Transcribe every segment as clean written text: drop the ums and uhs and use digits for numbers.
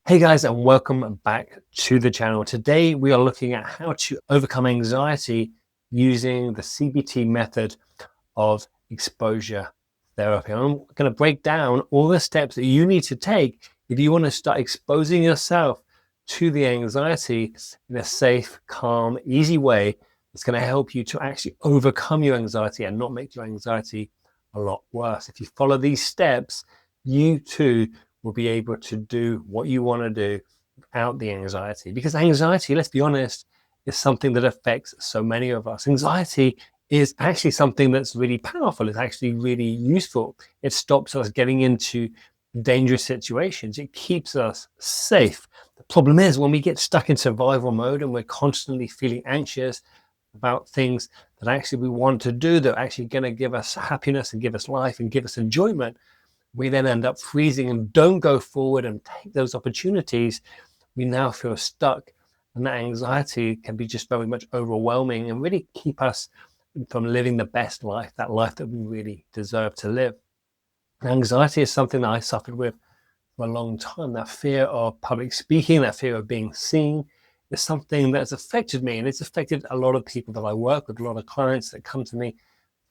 Hey guys, and welcome back to the channel. Today we are looking at how to overcome anxiety using the CBT method of exposure therapy. I'm going to break down all the steps that you need to take if you want to start exposing yourself to the anxiety in a safe, calm, easy way that's going to help you to actually overcome your anxiety and not make your anxiety a lot worse. If you follow these steps, you too will be able to do what you want to do without the anxiety. Because anxiety, let's be honest, is something that affects so many of us. Anxiety is actually something that's really powerful. It's actually really useful. It stops us getting into dangerous situations. It keeps us safe. The problem is when we get stuck in survival mode and we're constantly feeling anxious about things that actually we want to do, that are actually going to give us happiness and give us life and give us enjoyment, we then end up freezing and don't go forward and take those opportunities. We now feel stuck, and that anxiety can be just very much overwhelming and really keep us from living the best life, that life that we really deserve to live. Anxiety is something that I suffered with for a long time. That fear of public speaking, that fear of being seen, is something that's affected me, and it's affected a lot of people that I work with. A lot of clients that come to me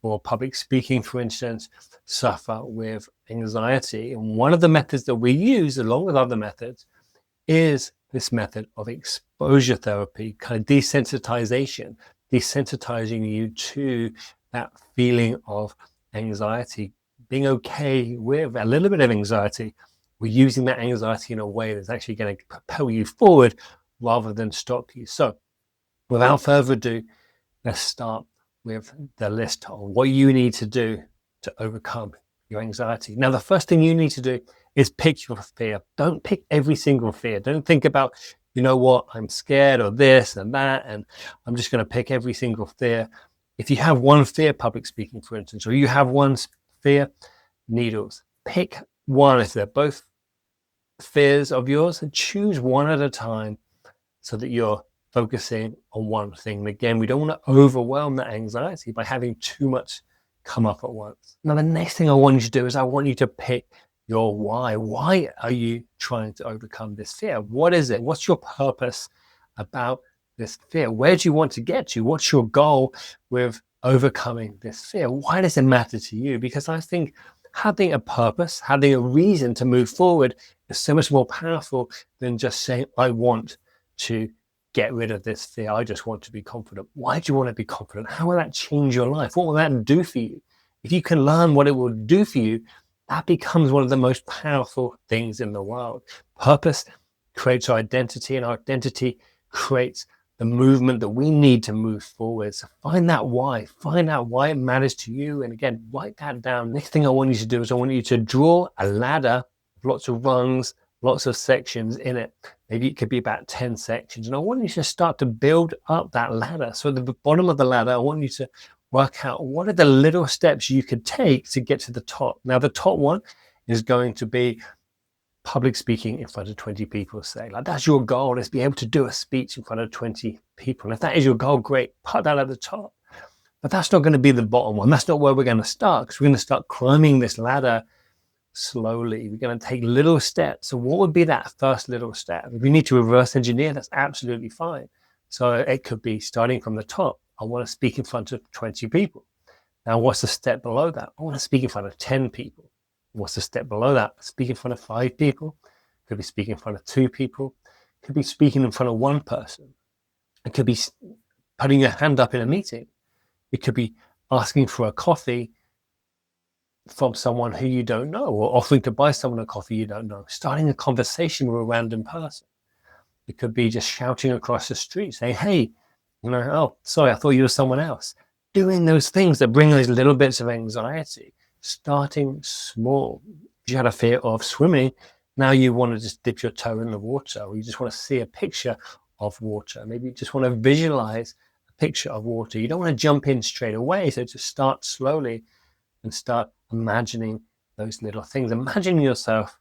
for public speaking, for instance, suffer with anxiety. And one of the methods that we use, along with other methods, is this method of exposure therapy, kind of desensitization, desensitizing you to that feeling of anxiety, being okay with a little bit of anxiety. We're using that anxiety in a way that's actually going to propel you forward rather than stop you. So without further ado, let's start with the list of what you need to do to overcome your anxiety. Now, the first thing you need to do is pick your fear. Don't pick every single fear. Don't think about, you know what, I'm scared of this and that, and I'm just going to pick every single fear. If you have one fear, public speaking, for instance, or you have one fear, needles, pick one. If they're both fears of yours, and choose one at a time so that you're focusing on one thing. And again, we don't want to overwhelm that anxiety by having too much come up at once. Now, the next thing I want you to do is I want you to pick your why. Why are you trying to overcome this fear? What is it? What's your purpose about this fear? Where do you want to get to? What's your goal with overcoming this fear? Why does it matter to you? Because I think having a purpose, having a reason to move forward is so much more powerful than just saying, I want to get rid of this fear. I just want to be confident. Why do you want to be confident? How will that change your life? What will that do for you? If you can learn what it will do for you, that becomes one of the most powerful things in the world. Purpose creates our identity, and our identity creates the movement that we need to move forward. So find that why. Find out why it matters to you. And again, write that down. Next thing I want you to do is I want you to draw a ladder with lots of rungs, lots of sections in it. Maybe it could be about 10 sections. And I want you to start to build up that ladder. So at the bottom of the ladder, I want you to work out what are the little steps you could take to get to the top. Now, the top one is going to be public speaking in front of 20 people, say. Like, that's your goal, is be able to do a speech in front of 20 people. And if that is your goal, great, put that at the top. But that's not going to be the bottom one. That's not where we're going to start, because we're going to start climbing this ladder slowly. We're going to take little steps. So what would be that first little step? If we need to reverse engineer, that's absolutely fine. So it could be starting from the top. I want to speak in front of 20 people. Now, what's the step below that? I want to speak in front of 10 people. What's the step below that? Speak in front of 5 people. Could be speaking in front of 2 people. Could be speaking in front of 1 person. It could be putting your hand up in a meeting. It could be asking for a coffee from someone who you don't know, or offering to buy someone a coffee you don't know, starting a conversation with a random person. It could be just shouting across the street, saying, hey, oh, sorry, I thought you were someone else. Doing those things that bring those little bits of anxiety, starting small. If you had a fear of swimming, now you want to just dip your toe in the water, or you just want to see a picture of water. Maybe you just want to visualize a picture of water. You don't want to jump in straight away, so just start slowly and start imagining those little things. Imagine yourself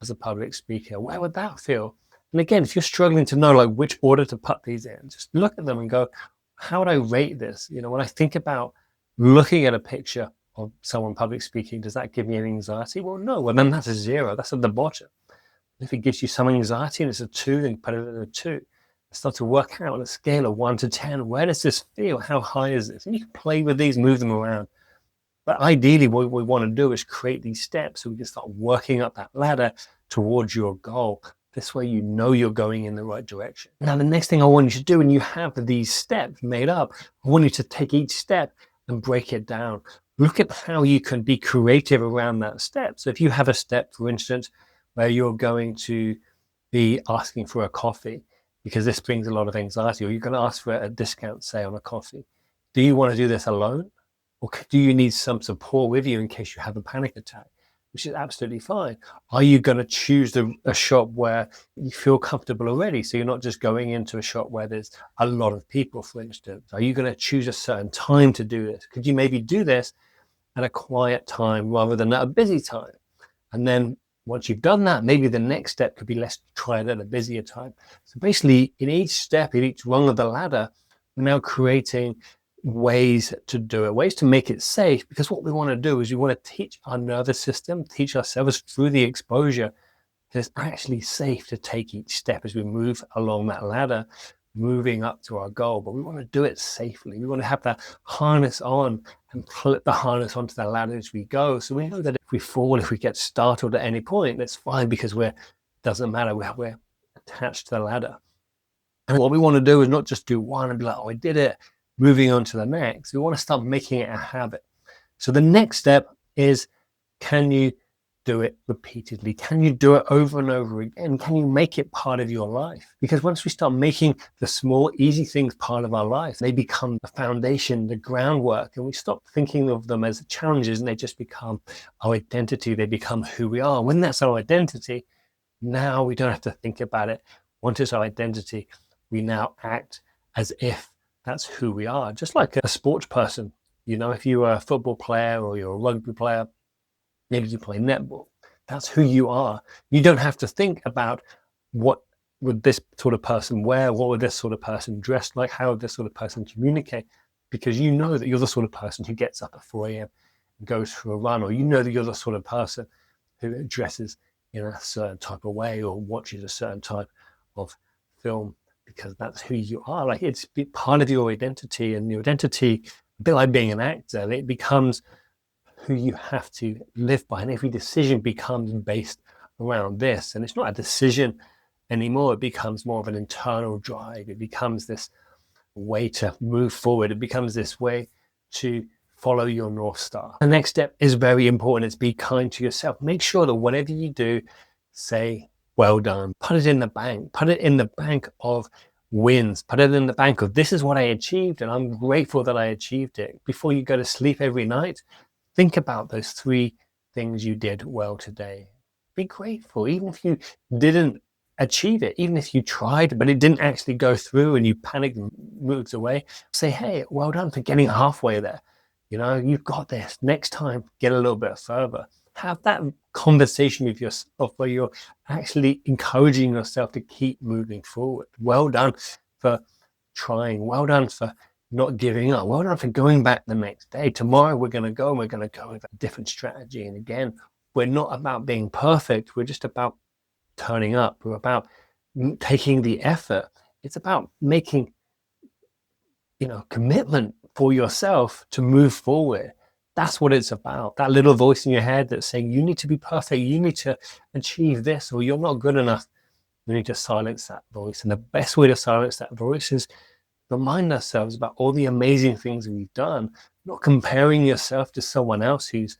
as a public speaker. Where would that feel? And again, if you're struggling to know like which order to put these in, just look at them and go, how would I rate this? When I think about looking at a picture of someone public speaking, does that give me any anxiety? Well, no. Well, then that's a 0. That's at the bottom. If it gives you some anxiety and it's a 2, then put it at a 2. Start to work out on a scale of 1 to 10. Where does this feel? How high is this? And you can play with these, move them around. But ideally, what we want to do is create these steps so we can start working up that ladder towards your goal. This way, you know you're going in the right direction. Now, the next thing I want you to do, when you have these steps made up, I want you to take each step and break it down. Look at how you can be creative around that step. So if you have a step, for instance, where you're going to be asking for a coffee, because this brings a lot of anxiety, or you're going to ask for a discount, say, on a coffee. Do you want to do this alone? Or do you need some support with you in case you have a panic attack? Which is absolutely fine. Are you going to choose a shop where you feel comfortable already? So you're not just going into a shop where there's a lot of people, for instance. Are you going to choose a certain time to do this? Could you maybe do this at a quiet time rather than at a busy time? And then once you've done that, maybe the next step could be, let's try it at a busier time. So basically, in each step, in each rung of the ladder, we're now creating ways to do it, ways to make it safe, because what we want to do is we want to teach our nervous system, teach ourselves through the exposure that it's actually safe to take each step as we move along that ladder, moving up to our goal. But we want to do it safely. We want to have that harness on and clip the harness onto the ladder as we go. So we know that if we fall, if we get startled at any point, that's fine, because doesn't matter, we're attached to the ladder. And what we want to do is not just do one and be like, oh, I did it, moving on to the next. We want to start making it a habit. So the next step is, can you do it repeatedly? Can you do it over and over again? Can you make it part of your life? Because once we start making the small, easy things part of our life, they become the foundation, the groundwork, and we stop thinking of them as challenges, and they just become our identity. They become who we are. When that's our identity, now we don't have to think about it. Once it's our identity, we now act as if that's who we are. Just like a sports person, if you are a football player or you're a rugby player, maybe you play netball, that's who you are. You don't have to think about what would this sort of person wear, what would this sort of person dress like, how would this sort of person communicate, because you know that you're the sort of person who gets up at 4 a.m. and goes for a run, or you know that you're the sort of person who dresses in a certain type of way or watches a certain type of film, because that's who you are. Like, it's part of your identity, and your identity, a bit like being an actor, it becomes who you have to live by, and every decision becomes based around this. And it's not a decision anymore, it becomes more of an internal drive. It becomes this way to move forward. It becomes this way to follow your North Star. The next step is very important. It's be kind to yourself. Make sure that whatever you do, say, well done. Put it in the bank. Put it in the bank of wins. Put it in the bank of, this is what I achieved, and I'm grateful that I achieved it. Before you go to sleep every night, think about those 3 things you did well today. Be grateful, even if you didn't achieve it, even if you tried, but it didn't actually go through and you panicked and moved away. Say, hey, well done for getting halfway there. You've got this. Next time, get a little bit further. Have that conversation with yourself where you're actually encouraging yourself to keep moving forward. Well done for trying. Well done for not giving up. Well done for going back the next day. Tomorrow we're going to go with a different strategy. And again, we're not about being perfect. We're just about turning up. We're about taking the effort. It's about making, commitment for yourself to move forward. That's what it's about. That little voice in your head that's saying, you need to be perfect, you need to achieve this, or you're not good enough. We need to silence that voice. And the best way to silence that voice is remind ourselves about all the amazing things we've done, not comparing yourself to someone else who's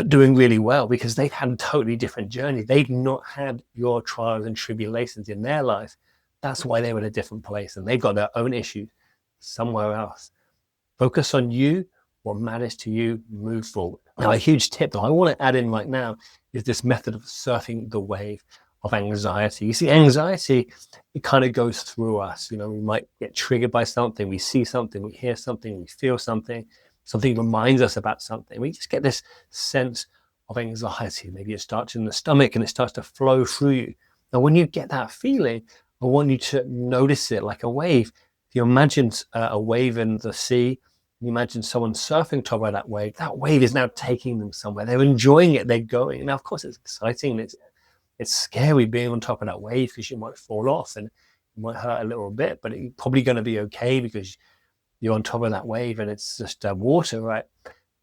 doing really well, because they've had a totally different journey. They've not had your trials and tribulations in their life. That's why they're in a different place, and they've got their own issues somewhere else. Focus on you, what matters to you, move forward. Now, a huge tip that I want to add in right now is this method of surfing the wave of anxiety. You see, anxiety, it kind of goes through us. We might get triggered by something, we see something, we hear something, we feel something, something reminds us about something. We just get this sense of anxiety. Maybe it starts in the stomach and it starts to flow through you. Now, when you get that feeling, I want you to notice it like a wave. If you imagine a wave in the sea, you imagine someone surfing top of that wave is now taking them somewhere. They're enjoying it, they're going. Now, of course, it's exciting, it's it's scary being on top of that wave because you might fall off and it might hurt a little bit, but you're probably going to be okay because you're on top of that wave and it's just water, right?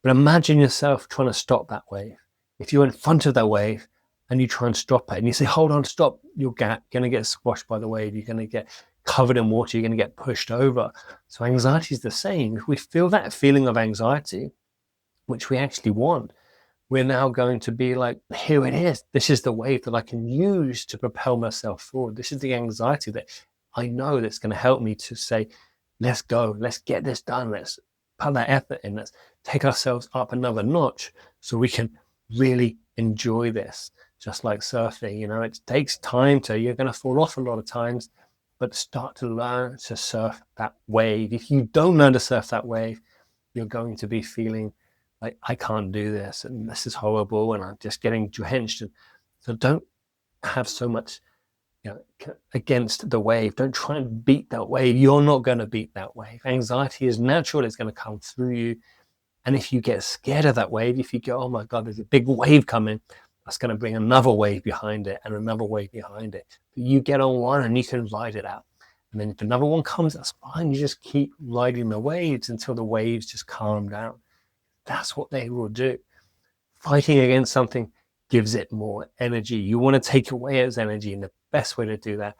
But imagine yourself trying to stop that wave. If you're in front of that wave and you try and stop it and you say, hold on, stop, you're going to get squashed by the wave. You're going to get covered in water. You're going to get pushed over. So anxiety is the same. If we feel that feeling of anxiety, which we actually want, we're now going to be like, here it is. This is the wave that I can use to propel myself forward. This is the anxiety that I know that's going to help me to say, let's go, let's get this done. Let's put that effort in. Let's take ourselves up another notch so we can really enjoy this. Just like surfing, you know, it takes time you're going to fall off a lot of times, but start to learn to surf that wave. If you don't learn to surf that wave, you're going to be feeling like, I can't do this and this is horrible and I'm just getting drenched. And so don't have so much, you know, against the wave. Don't try and beat that wave. You're not going to beat that wave. Anxiety is natural. It's going to come through you. And if you get scared of that wave, if you go, oh my God, there's a big wave coming, that's going to bring another wave behind it and another wave behind it. But you get on one and you can ride it out. And then if another one comes, that's fine. You just keep riding the waves until the waves just calm down. That's what they will do. Fighting against something gives it more energy. You want to take away its energy, and the best way to do that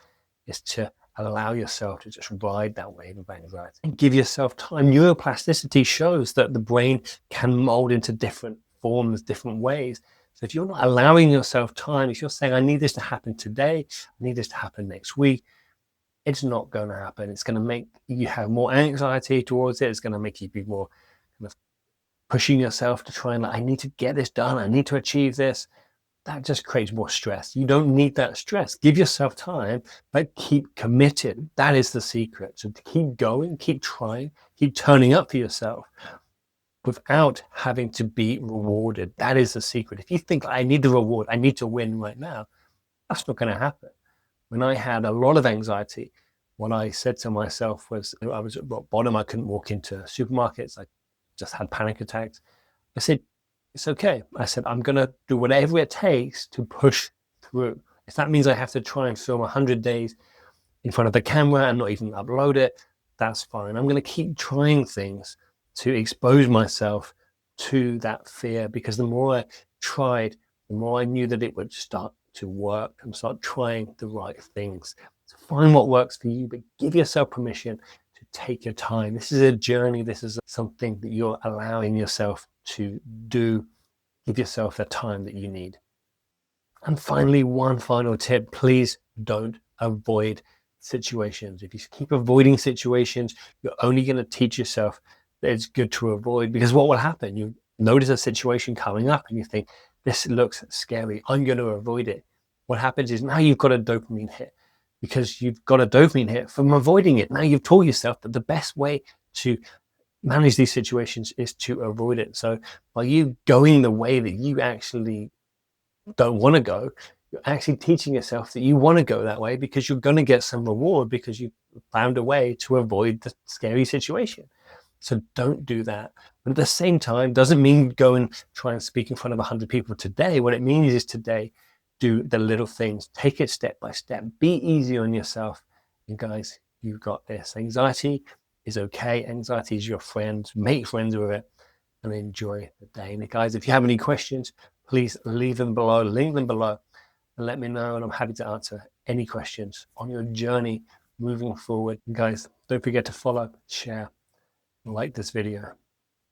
is to allow yourself to just ride that wave of anxiety and give yourself time. Neuroplasticity shows that the brain can mold into different forms, different ways. So if you're not allowing yourself time, if you're saying, I need this to happen today, I need this to happen next week, it's not going to happen. It's going to make you have more anxiety towards it. It's going to make you be more kind of pushing yourself to try and like, I need to get this done. I need to achieve this. That just creates more stress. You don't need that stress. Give yourself time, but keep committed. That is the secret. So to keep going, keep trying, keep turning up for yourself without having to be rewarded. That is the secret. If you think I need the reward, I need to win right now, that's not going to happen. When I had a lot of anxiety, what I said to myself was, I was at rock bottom. I couldn't walk into supermarkets. I just had panic attacks. I said, it's okay. I said, I'm going to do whatever it takes to push through. If that means I have to try and film 100 days in front of the camera and not even upload it, that's fine. I'm going to keep trying things to expose myself to that fear, because the more I tried, the more I knew that it would start to work and start trying the right things. So find what works for you, but give yourself permission to take your time. This is a journey. This is something that you're allowing yourself to do. Give yourself the time that you need. And finally, one final tip, please don't avoid situations. If you keep avoiding situations, you're only going to teach yourself that it's good to avoid, because what will happen? You notice a situation coming up and you think, this looks scary, I'm going to avoid it. What happens is now you've got a dopamine hit, because you've got a dopamine hit from avoiding it. Now you've told yourself that the best way to manage these situations is to avoid it. So by you going the way that you actually don't want to go, you're actually teaching yourself that you want to go that way, because you're going to get some reward because you found a way to avoid the scary situation. So don't do that. But at the same time, doesn't mean go and try and speak in front of 100 people today. What it means is today, do the little things. Take it step by step. Be easy on yourself. And guys, you've got this. Anxiety is okay. Anxiety is your friend. Make friends with it and enjoy the day. And guys, if you have any questions, please leave them below, link them below, and let me know. And I'm happy to answer any questions on your journey moving forward. And guys, don't forget to follow, share, and like this video.